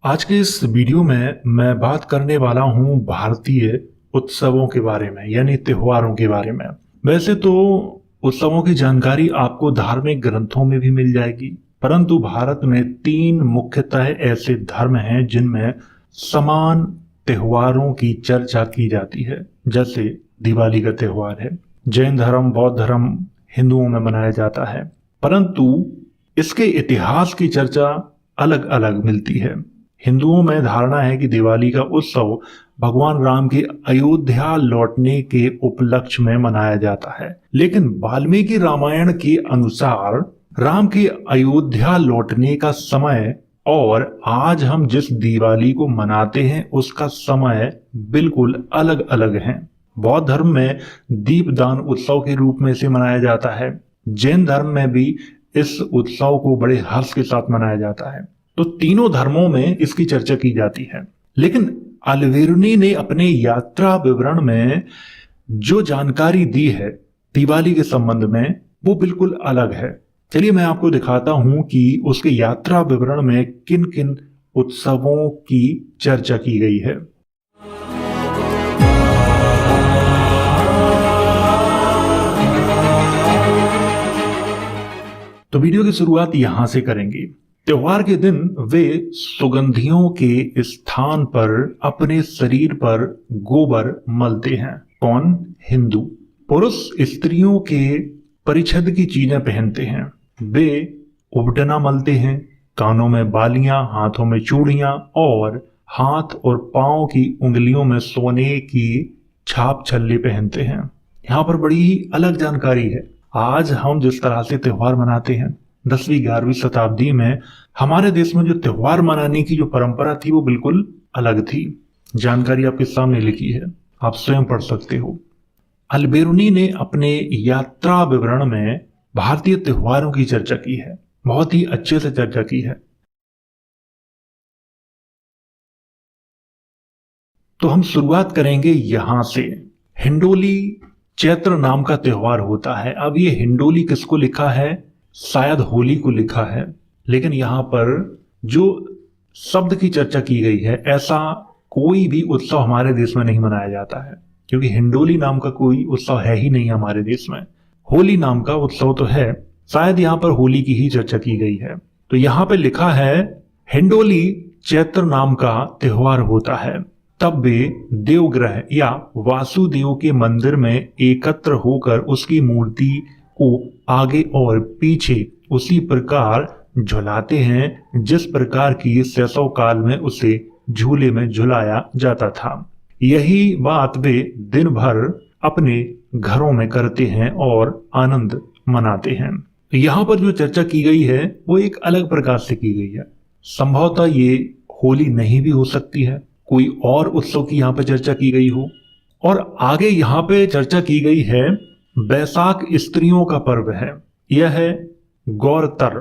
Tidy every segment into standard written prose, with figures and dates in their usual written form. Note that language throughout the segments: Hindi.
आज के इस वीडियो में मैं बात करने वाला हूं भारतीय उत्सवों के बारे में यानी त्योहारों के बारे में। वैसे तो उत्सवों की जानकारी आपको धार्मिक ग्रंथों में भी मिल जाएगी, परंतु भारत में 3 मुख्यतः ऐसे धर्म हैं जिनमें समान त्योहारों की चर्चा की जाती है। जैसे दिवाली का त्योहार है, जैन धर्म, बौद्ध धर्म, हिंदुओं में मनाया जाता है, परंतु इसके इतिहास की चर्चा अलग अलग मिलती है। हिंदुओं में धारणा है कि दिवाली का उत्सव भगवान राम के अयोध्या लौटने के उपलक्ष्य में मनाया जाता है, लेकिन वाल्मीकि रामायण के अनुसार राम के अयोध्या लौटने का समय और आज हम जिस दिवाली को मनाते हैं उसका समय बिल्कुल अलग अलग है। बौद्ध धर्म में दीपदान उत्सव के रूप में इसे मनाया जाता है। जैन धर्म में भी इस उत्सव को बड़े हर्ष के साथ मनाया जाता है। तो तीनों धर्मों में इसकी चर्चा की जाती है, लेकिन अल्बेरुनी ने अपने यात्रा विवरण में जो जानकारी दी है दिवाली के संबंध में वो बिल्कुल अलग है। चलिए मैं आपको दिखाता हूं कि उसके यात्रा विवरण में किन किन उत्सवों की चर्चा की गई है। तो वीडियो की शुरुआत यहां से करेंगे। त्योहार के दिन वे सुगंधियों के स्थान पर अपने शरीर पर गोबर मलते हैं। कौन? हिंदू। पुरुष स्त्रियों के परिच्छद की चीजें पहनते हैं। वे उबटना मलते हैं, कानों में बालियां, हाथों में चूड़ियां और हाथ और पांव की उंगलियों में सोने की छाप छल्ले पहनते हैं। यहाँ पर बड़ी ही अलग जानकारी है। आज हम जिस तरह से त्योहार मनाते हैं, 10वीं 11वीं शताब्दी में हमारे देश में जो त्योहार मनाने की जो परंपरा थी वो बिल्कुल अलग थी। जानकारी आपके सामने लिखी है, आप स्वयं पढ़ सकते हो। अल्बेरुनी ने अपने यात्रा विवरण में भारतीय त्योहारों की चर्चा की है, बहुत ही अच्छे से चर्चा की है। तो हम शुरुआत करेंगे यहां से। हिंडोली चैत्र नाम का त्योहार होता है। अब ये हिंडोली किसको लिखा है? शायद होली को लिखा है, लेकिन यहां पर जो शब्द की चर्चा की गई है, ऐसा कोई भी उत्सव हमारे देश में नहीं मनाया जाता है, क्योंकि हिंडोली नाम का कोई उत्सव है ही नहीं हमारे देश में। होली नाम का उत्सव तो है, शायद यहां पर होली की ही चर्चा की गई है। तो यहां पे लिखा है हिंडोली चैत्र नाम का त्योहार होता है। तब वे देवग्रह या वासुदेव के मंदिर में एकत्र होकर उसकी मूर्ति को आगे और पीछे उसी प्रकार झुलाते हैं जिस प्रकार की शैशव काल में उसे झूले में झुलाया जाता था। यही बात वे दिन भर अपने घरों में करते हैं और आनंद मनाते हैं। यहाँ पर जो चर्चा की गई है वो एक अलग प्रकार से की गई है। संभवतः ये होली नहीं भी हो सकती है, कोई और उत्सव की यहाँ पे चर्चा की गई हो। और आगे यहाँ पे चर्चा की गई है बैसाख स्त्रियों का पर्व है। यह है गौरतर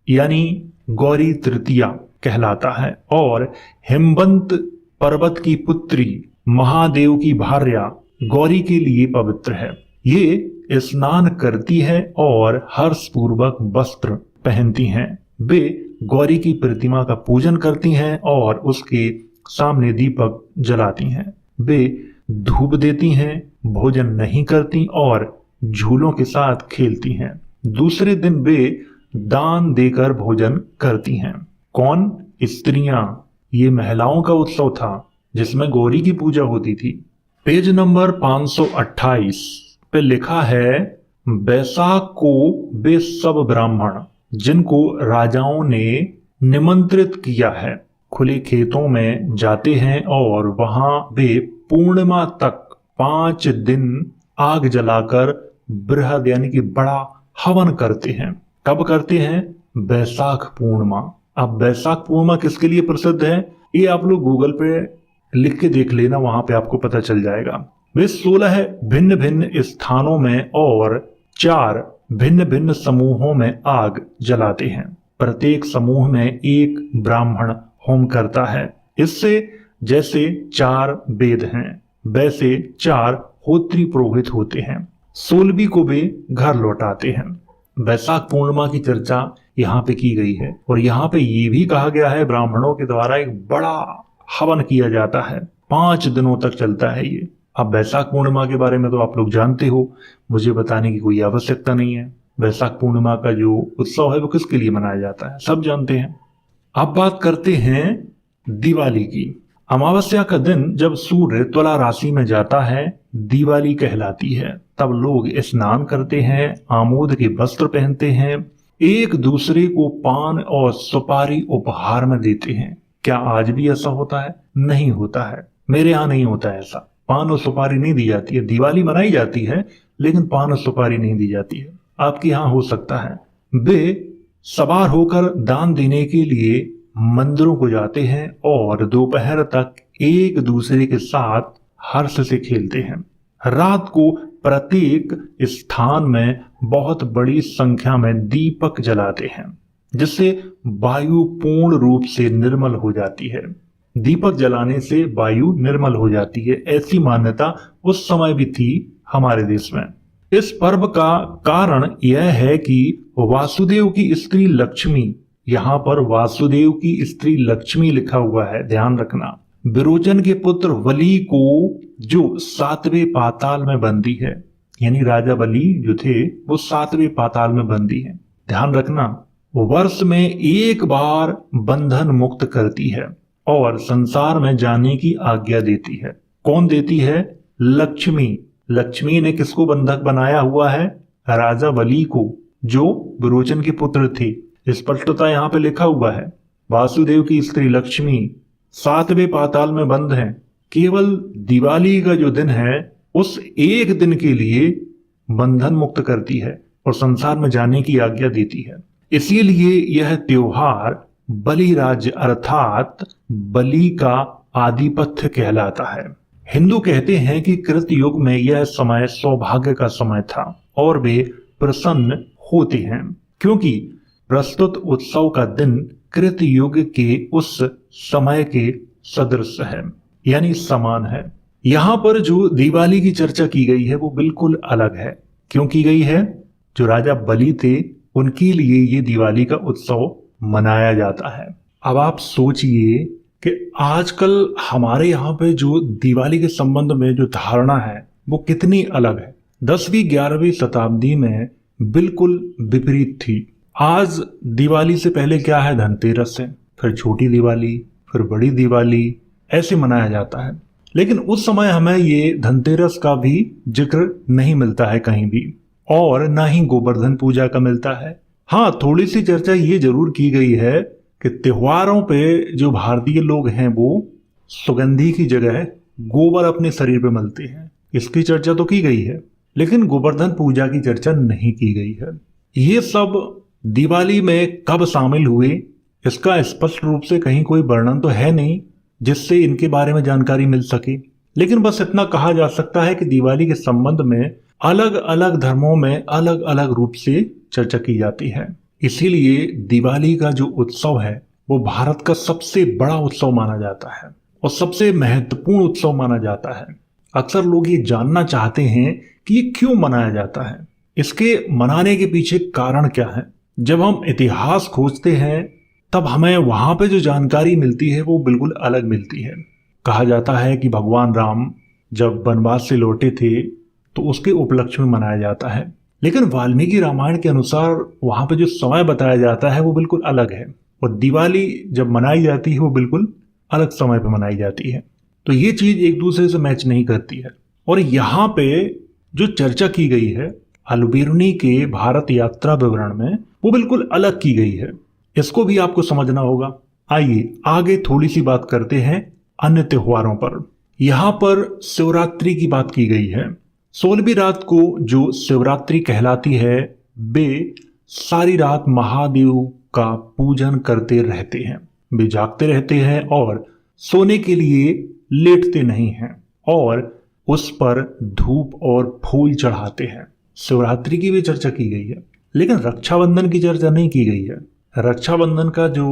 यानी गौरी तृतीया कहलाता है और हिमवंत पर्वत की पुत्री महादेव की भार्या गौरी के लिए पवित्र है। ये स्नान करती है और हर्षपूर्वक वस्त्र पहनती हैं। वे गौरी की प्रतिमा का पूजन करती हैं और उसके सामने दीपक जलाती हैं। वे धूप देती हैं, भोजन नहीं करती और झूलों के साथ खेलती हैं। दूसरे दिन वे दान देकर भोजन करती हैं। कौन? स्त्रियां। ये महिलाओं का उत्सव था जिसमें गौरी की पूजा होती थी। पेज नंबर 528 पे लिखा है बैसाख को वे सब ब्राह्मण जिनको राजाओं ने निमंत्रित किया है खुले खेतों में जाते हैं और वहां वे पूर्णिमा तक 5 दिन आग जलाकर बृहद यानी कि बड़ा हवन करते हैं। कब करते हैं? बैसाख पूर्णिमा। अब बैसाख पूर्णिमा किसके लिए प्रसिद्ध है ये आप लोग गूगल पे लिख के देख लेना, वहां पे आपको पता चल जाएगा। वे 16 भिन्न भिन्न स्थानों में और 4 भिन्न भिन्न समूहों में आग जलाते हैं। प्रत्येक समूह में एक ब्राह्मण होम करता है। इससे जैसे 4 वेद हैं वैसे 4 होत्री पुरोहित होते हैं। 16वीं को वे घर लौटाते हैं। बैसाख पूर्णिमा की चर्चा यहाँ पे की गई है। और यहाँ पे ये भी कहा गया है ब्राह्मणों के द्वारा एक बड़ा हवन किया जाता है, 5 दिनों तक चलता है ये। अब वैशाख पूर्णिमा के बारे में तो आप लोग जानते हो, मुझे बताने की कोई आवश्यकता नहीं है। वैशाख पूर्णिमा का जो उत्सव है वो किसके लिए मनाया जाता है, सब जानते हैं। अब बात करते हैं दिवाली की। अमावस्या का दिन जब सूर्य तुला राशि में जाता है, दिवाली कहलाती है। तब लोग स्नान करते हैं, आमोद के वस्त्र पहनते हैं, एक दूसरे को पान और सुपारी उपहार में देते हैं। क्या आज भी ऐसा होता है? नहीं होता है, मेरे यहाँ नहीं होता है ऐसा। पान और सुपारी नहीं दी जाती है। दिवाली मनाई जाती है लेकिन पान और सुपारी नहीं दी जाती है। आपके यहाँ हो सकता है। वे सवार होकर दान देने के लिए मंदिरों को जाते हैं और दोपहर तक एक दूसरे के साथ हर्ष से खेलते हैं। रात को प्रत्येक स्थान में बहुत बड़ी संख्या में दीपक जलाते हैं, जिससे वायु पूर्ण रूप से निर्मल हो जाती है। दीपक जलाने से वायु निर्मल हो जाती है, ऐसी मान्यता उस समय भी थी हमारे देश में। इस पर्व का कारण यह है कि वासुदेव की स्त्री लक्ष्मी, यहाँ पर वासुदेव की स्त्री लक्ष्मी लिखा हुआ है, ध्यान रखना, विरोचन के पुत्र बलि को जो 7वें पाताल में बंदी है, यानी राजा बलि जो थे वो 7वें पाताल में बंदी है, ध्यान रखना, वर्ष में एक बार बंधन मुक्त करती है और संसार में जाने की आज्ञा देती है। कौन देती है? लक्ष्मी। लक्ष्मी ने किसको बंधक बनाया हुआ है? राजा बलि को, जो विरोचन के पुत्र थे। स्पष्टता यहाँ पे लिखा हुआ है, वासुदेव की स्त्री लक्ष्मी 7वें पाताल में बंद है। केवल दिवाली का जो दिन है उस एक दिन के लिए बंधन मुक्त करती है और संसार में जाने की आज्ञा देती है। इसीलिए यह त्योहार बलि राज्य अर्थात बलि का आधिपत्य कहलाता है। हिंदू कहते हैं कि कृत युग में यह समय सौभाग्य का समय था और वे प्रसन्न होते हैं क्योंकि प्रस्तुत उत्सव का दिन कृत युग के उस समय के सदृश है, यानी समान है। यहाँ पर जो दिवाली की चर्चा की गई है वो बिल्कुल अलग है। क्यों की गई है? जो राजा बलि थे उनके लिए ये दिवाली का उत्सव मनाया जाता है। अब आप सोचिए कि आजकल हमारे यहाँ पे जो दिवाली के संबंध में जो धारणा है वो कितनी अलग है। 10वीं 11वीं शताब्दी में बिल्कुल विपरीत थी। आज दिवाली से पहले क्या है? धनतेरस है, फिर छोटी दिवाली, फिर बड़ी दिवाली, ऐसे मनाया जाता है। लेकिन उस समय हमें ये धनतेरस का भी जिक्र नहीं मिलता है कहीं भी, और ना ही गोवर्धन पूजा का मिलता है। हाँ, थोड़ी सी चर्चा ये जरूर की गई है कि त्योहारों पे जो भारतीय लोग हैं वो सुगंधी की जगह गोबर अपने शरीर पे मलते हैं, इसकी चर्चा तो की गई है, लेकिन गोवर्धन पूजा की चर्चा नहीं की गई है। ये सब दिवाली में कब शामिल हुए इसका स्पष्ट रूप से कहीं कोई वर्णन तो है नहीं जिससे इनके बारे में जानकारी मिल सके। लेकिन बस इतना कहा जा सकता है कि दिवाली के संबंध में अलग अलग धर्मों में अलग अलग रूप से चर्चा की जाती है। इसीलिए दिवाली का जो उत्सव है वो भारत का सबसे बड़ा उत्सव माना जाता है और सबसे महत्वपूर्ण उत्सव माना जाता है। अक्सर लोग ये जानना चाहते हैं कि ये क्यों मनाया जाता है, इसके मनाने के पीछे कारण क्या है। जब हम इतिहास खोजते हैं तब हमें वहां पे जो जानकारी मिलती है वो बिल्कुल अलग मिलती है। कहा जाता है कि भगवान राम जब वनवास से लौटे थे तो उसके उपलक्ष्य में मनाया जाता है, लेकिन वाल्मीकि रामायण के अनुसार वहां पे जो समय बताया जाता है वो बिल्कुल अलग है और दिवाली जब मनाई जाती है वो बिल्कुल अलग समय पे मनाई जाती है। तो ये चीज एक दूसरे से मैच नहीं करती है। और यहाँ पे जो चर्चा की गई है अल्बेर्नी के भारत यात्रा विवरण में वो बिल्कुल अलग की गई है, इसको भी आपको समझना होगा। आइए आगे थोड़ी सी बात करते हैं अन्य त्योहारों पर। यहाँ पर शिवरात्रि की बात की गई है। 16वीं रात को जो शिवरात्रि कहलाती है वे सारी रात महादेव का पूजन करते रहते हैं। वे जागते रहते हैं और सोने के लिए लेटते नहीं हैं और उस पर धूप और फूल चढ़ाते हैं। शिवरात्रि की भी चर्चा की गई है, लेकिन रक्षाबंधन की चर्चा नहीं की गई है। रक्षाबंधन का जो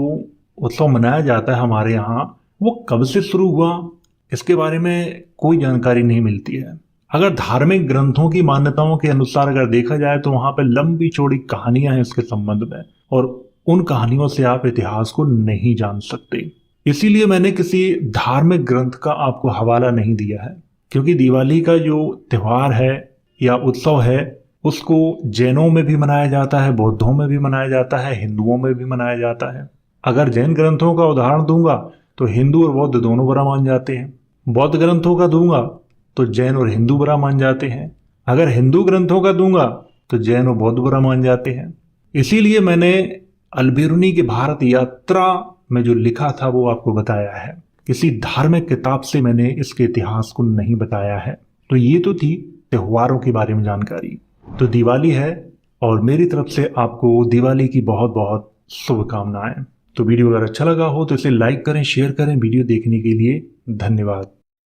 उत्सव मनाया जाता है हमारे यहाँ वो कब से शुरू हुआ इसके बारे में कोई जानकारी नहीं मिलती है। अगर धार्मिक ग्रंथों की मान्यताओं के अनुसार अगर देखा जाए तो वहां पे लंबी चौड़ी कहानियां हैं इसके संबंध में और उन कहानियों से आप इतिहास को नहीं जान सकते। इसीलिए मैंने किसी धार्मिक ग्रंथ का आपको हवाला नहीं दिया है, क्योंकि दिवाली का जो त्योहार है या उत्सव है उसको जैनों में भी मनाया जाता है, बौद्धों में भी मनाया जाता है, हिंदुओं में भी मनाया जाता है। अगर जैन ग्रंथों का उदाहरण दूंगा तो हिंदू और बौद्ध दोनों बुरा मान जाते हैं। बौद्ध ग्रंथों का दूंगा तो जैन और हिंदू बुरा मान जाते हैं। अगर हिंदू ग्रंथों का दूंगा तो जैन और बौद्ध बुरा मान जाते हैं। इसीलिए मैंने अलबेरुनी की भारत यात्रा में जो लिखा था वो आपको बताया है। किसी धार्मिक किताब से मैंने इसके इतिहास को नहीं बताया है। तो ये तो थी त्योहारों के बारे में जानकारी। तो दिवाली है और मेरी तरफ से आपको दिवाली की बहुत बहुत शुभकामनाएं। तो वीडियो अगर अच्छा लगा हो तो इसे लाइक करें, शेयर करें। वीडियो देखने के लिए धन्यवाद।